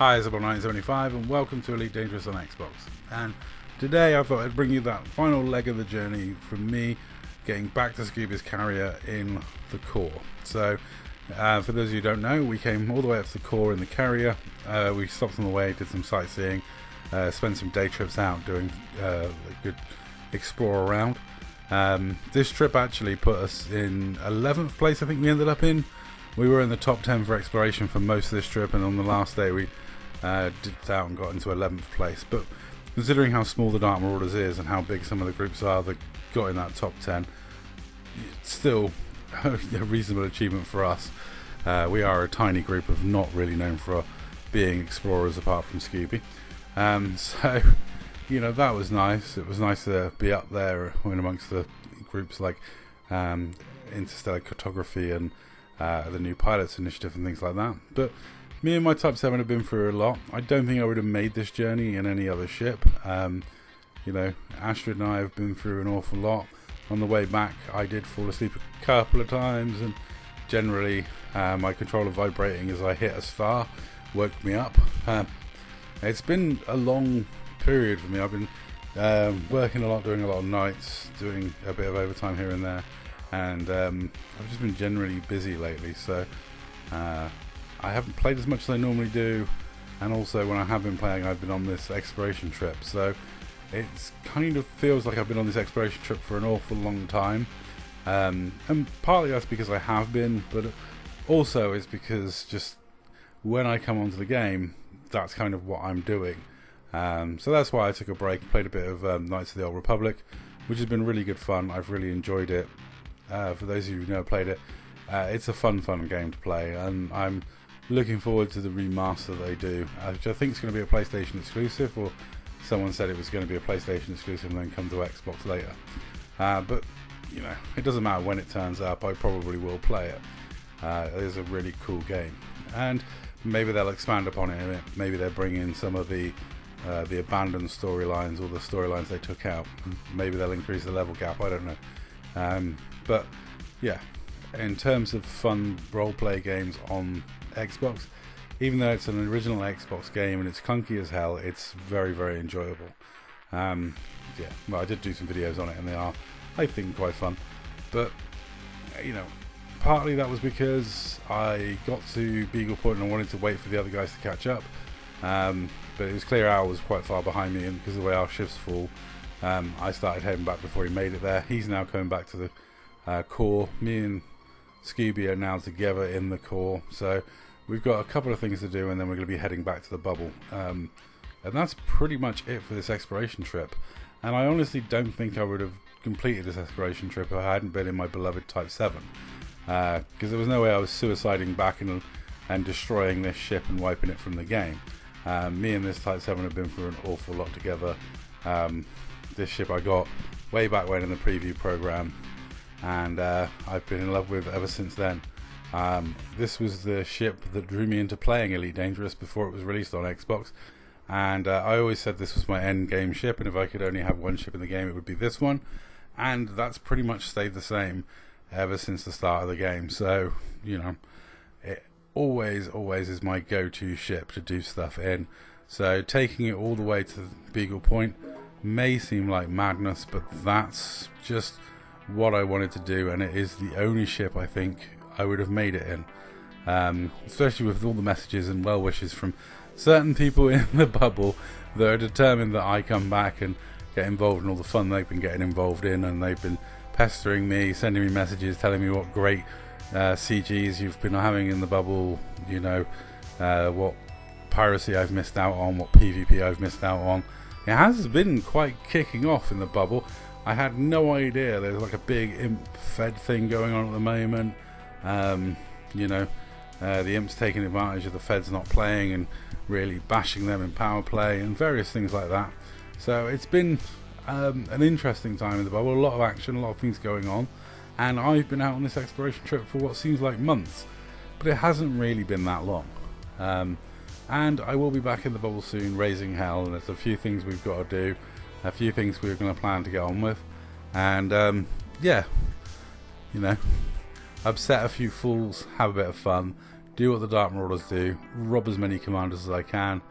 Hi, it's Isabel1975 and welcome to Elite Dangerous on Xbox. And today I thought I'd bring you that final leg of the journey from me getting back to Scooby's carrier in the core. So, for those of you who don't know, we came all the way up to the core in the carrier. We stopped on the way, did some sightseeing, spent some day trips out doing a good explore around. This trip actually put us in 11th place, I think we ended up in. We were in the top 10 for exploration for most of this trip, and on the last day we dipped out and got into 11th place. But considering how small the Dark Marauders is and how big some of the groups are that got in that top 10, it's still a reasonable achievement for us. We are a tiny group of not really known for being explorers apart from Scooby. So, you know, that was nice. It was nice to be up there in amongst the groups like Interstellar Cartography and the new Pilots Initiative and things like that. But me and my Type 7 have been through a lot. I don't think I would have made this journey in any other ship. You know, Astrid and I have been through an awful lot. On the way back, I did fall asleep a couple of times, and generally my controller vibrating as I hit a star woke me up. It's been a long period for me. I've been working a lot, doing a lot of nights, doing a bit of overtime here and there, and I've just been generally busy lately, so I haven't played as much as I normally do, and also when I have been playing, I've been on this exploration trip, so it's kind of feels like I've been on this exploration trip for an awful long time, and partly that's because I have been, but also it's because just when I come onto the game, that's kind of what I'm doing. So that's why I took a break, played a bit of Knights of the Old Republic, which has been really good fun. I've really enjoyed it. For those of you who've never played it, it's a fun game to play, and I'm looking forward to the remaster they do, which I think is going to be a PlayStation exclusive, or someone said it was going to be a PlayStation exclusive and then come to Xbox later. But, you know, it doesn't matter when it turns up, I probably will play it. It is a really cool game, and maybe they'll expand upon it, and maybe they'll bring in some of the abandoned storylines, or the storylines they took out. Maybe they'll increase the level gap, I don't know. But yeah, in terms of fun roleplay games on Xbox, even though it's an original Xbox game and it's clunky as hell, it's very, very enjoyable. Yeah, well, I did do some videos on it and they are, I think, quite fun. But, you know, partly that was because I got to Beagle Point and I wanted to wait for the other guys to catch up. But it was clear Al was quite far behind me, and because of the way our shifts fall, I started heading back before he made it there. He's now coming back to the core. Me and Scooby are now together in the core, so we've got a couple of things to do, and then we're going to be heading back to the bubble. And that's pretty much it for this exploration trip. And I honestly don't think I would have completed this exploration trip if I hadn't been in my beloved Type 7. Because there was no way I was suiciding back and destroying this ship and wiping it from the game. Me and this Type 7 have been through an awful lot together. This ship I got way back when in the preview program, and I've been in love with ever since then. This was the ship that drew me into playing Elite Dangerous before it was released on Xbox, and I always said this was my end game ship, and if I could only have one ship in the game, it would be this one, and that's pretty much stayed the same ever since the start of the game. So, you know, it always is my go-to ship to do stuff in. So taking it all the way to Beagle Point may seem like madness, but that's just what I wanted to do, and it is the only ship I think I would have made it in, especially with all the messages and well wishes from certain people in the bubble that are determined that I come back and get involved in all the fun they've been getting involved in, and they've been pestering me, sending me messages, telling me what great CGs you've been having in the bubble, you know, what piracy I've missed out on, what PvP I've missed out on. It has been quite kicking off in the bubble. I had no idea there's like a big imp fed thing going on at the moment. You know, the imps taking advantage of the feds not playing and really bashing them in power play and various things like that. So it's been an interesting time in the bubble, a lot of action, a lot of things going on, and I've been out on this exploration trip for what seems like months, but it hasn't really been that long. And I will be back in the bubble soon, raising hell, and there's a few things we've got to do, a few things we're going to plan to get on with, and yeah, you know, upset a few fools, have a bit of fun, do what the Dark Marauders do, rob as many commanders as I can,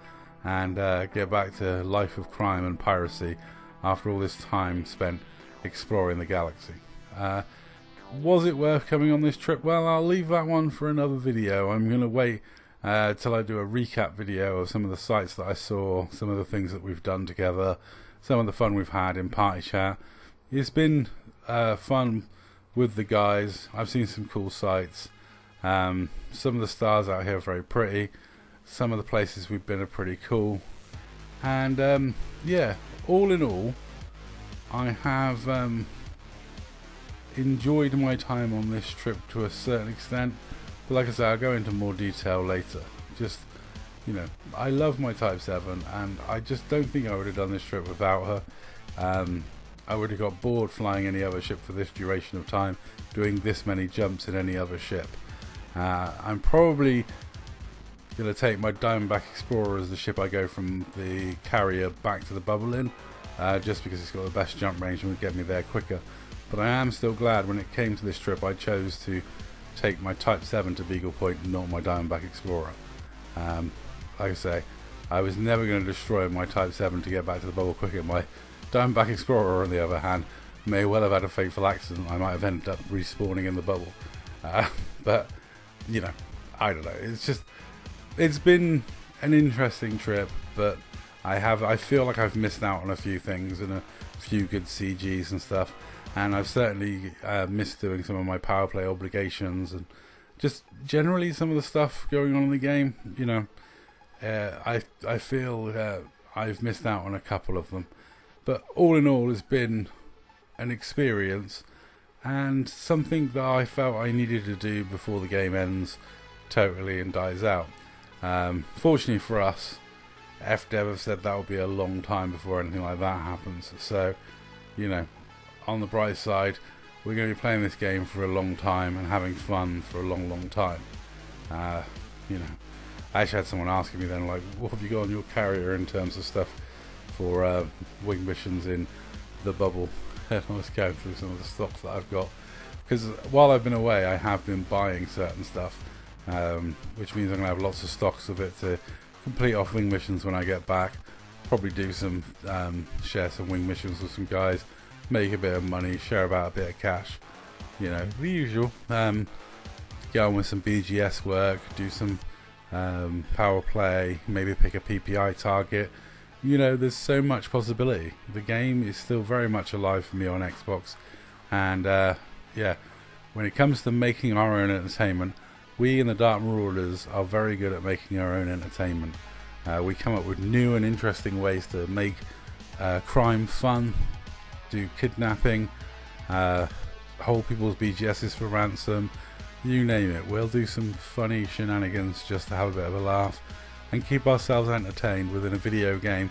and get back to life of crime and piracy after all this time spent exploring the galaxy. Was it worth coming on this trip? Well, I'll leave that one for another video. I'm going to wait till I do a recap video of some of the sites that I saw, some of the things that we've done together, some of the fun we've had in party chat. It's been fun with the guys. I've seen some cool sites. Some of the stars out here are very pretty. Some of the places we've been are pretty cool. And yeah, all in all, I have enjoyed my time on this trip to a certain extent. But like I say, I'll go into more detail later. Just, you know, I love my Type 7, and I just don't think I would have done this trip without her. I would have got bored flying any other ship for this duration of time, doing this many jumps in any other ship. I'm probably going to take my Diamondback Explorer as the ship I go from the carrier back to the bubble in, just because it's got the best jump range and would get me there quicker. But I am still glad when it came to this trip I chose to take my Type 7 to Beagle Point, not my Diamondback Explorer. Like I say, I was never going to destroy my Type 7 to get back to the bubble quicker. My Diamondback Explorer, on the other hand, may well have had a fateful accident. I might have ended up respawning in the bubble. But, you know, I don't know. It's been an interesting trip, but I feel like I've missed out on a few things and a few good CGs and stuff. And I've certainly missed doing some of my power play obligations and just generally some of the stuff going on in the game. You know, I feel I've missed out on a couple of them. But all in all, it's been an experience and something that I felt I needed to do before the game ends totally and dies out. Fortunately for us, FDev have said that will be a long time before anything like that happens. So, you know, on the bright side, we're going to be playing this game for a long time and having fun for a long time. You know, I actually had someone asking me then, like, what have you got on your carrier in terms of stuff for wing missions in the bubble? And I was going through some of the stocks that I've got, because while I've been away I have been buying certain stuff, which means I'm going to have lots of stocks of it to complete off wing missions when I get back. Probably do some share some wing missions with some guys, make a bit of money, share about a bit of cash, you know, the usual. Get on with some BGS work, do some power play, maybe pick a PPI target. You know, there's so much possibility. The game is still very much alive for me on Xbox, and yeah, when it comes to making our own entertainment, we in the Dark Marauders are very good at making our own entertainment. We come up with new and interesting ways to make crime fun, do kidnapping, hold people's BGSs for ransom, you name it. We'll do some funny shenanigans just to have a bit of a laugh and keep ourselves entertained within a video game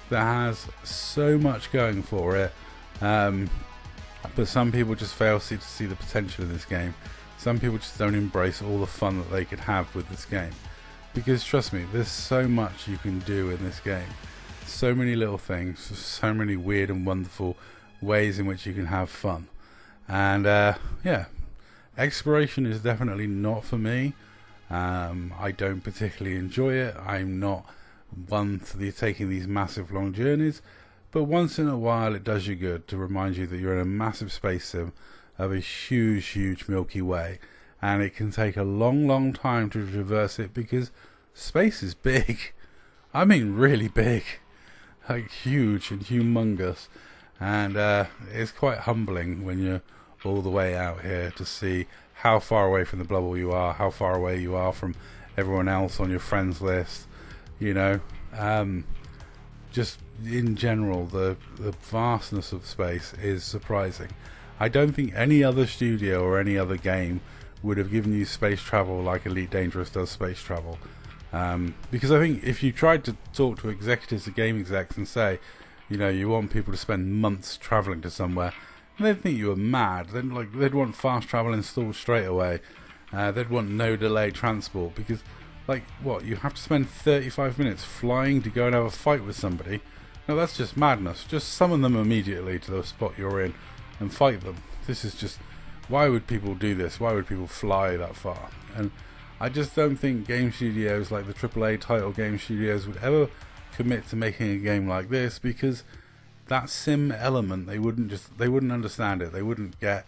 that has so much going for it. But some people just fail to see the potential in this game. Some people just don't embrace all the fun that they could have with this game. Because trust me, there's so much you can do in this game. So many little things, so many weird and wonderful ways in which you can have fun. And yeah, exploration is definitely not for me. I don't particularly enjoy it. I'm not one for taking these massive long journeys, but once in a while it does you good to remind you that you're in a massive space sim of a huge Milky Way, and it can take a long time to traverse it because space is big. I mean really big, like huge and humongous. And it's quite humbling when you're all the way out here to see how far away from the bubble you are, how far away you are from everyone else on your friends list. You know, just in general, the vastness of space is surprising. I don't think any other studio or any other game would have given you space travel like Elite Dangerous does space travel. Because I think if you tried to talk to executives or game execs and say, you know, you want people to spend months travelling to somewhere, they'd think you were mad. They'd want fast travel installed straight away. They'd want no delay transport, because, like, what, you have to spend 35 minutes flying to go and have a fight with somebody? No, that's just madness. Just summon them immediately to the spot you're in and fight them. This is just, why would people do this? Why would people fly that far? And I just don't think game studios like the AAA title game studios would ever commit to making a game like this, because that sim element, they wouldn't understand it. They wouldn't get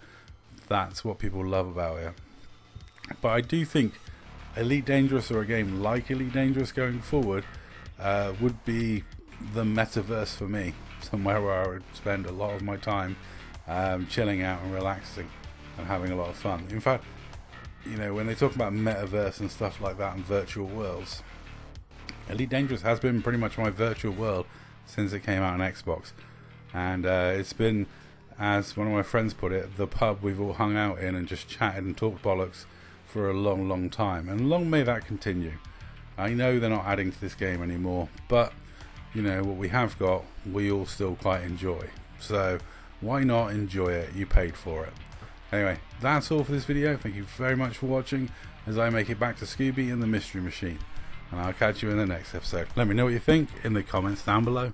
that's what people love about it. But I do think Elite Dangerous, or a game like Elite Dangerous going forward, would be the metaverse for me. Somewhere where I would spend a lot of my time chilling out and relaxing and having a lot of fun. In fact, you know, when they talk about metaverse and stuff like that and virtual worlds, Elite Dangerous has been pretty much my virtual world since it came out on Xbox. And it's been, as one of my friends put it, the pub we've all hung out in and just chatted and talked bollocks for a long, long time. And long may that continue. I know they're not adding to this game anymore, but you know, what we have got, we all still quite enjoy. So why not enjoy it? You paid for it. Anyway, that's all for this video. Thank you very much for watching as I make it back to Scooby and the Mystery Machine. And I'll catch you in the next episode. Let me know what you think in the comments down below.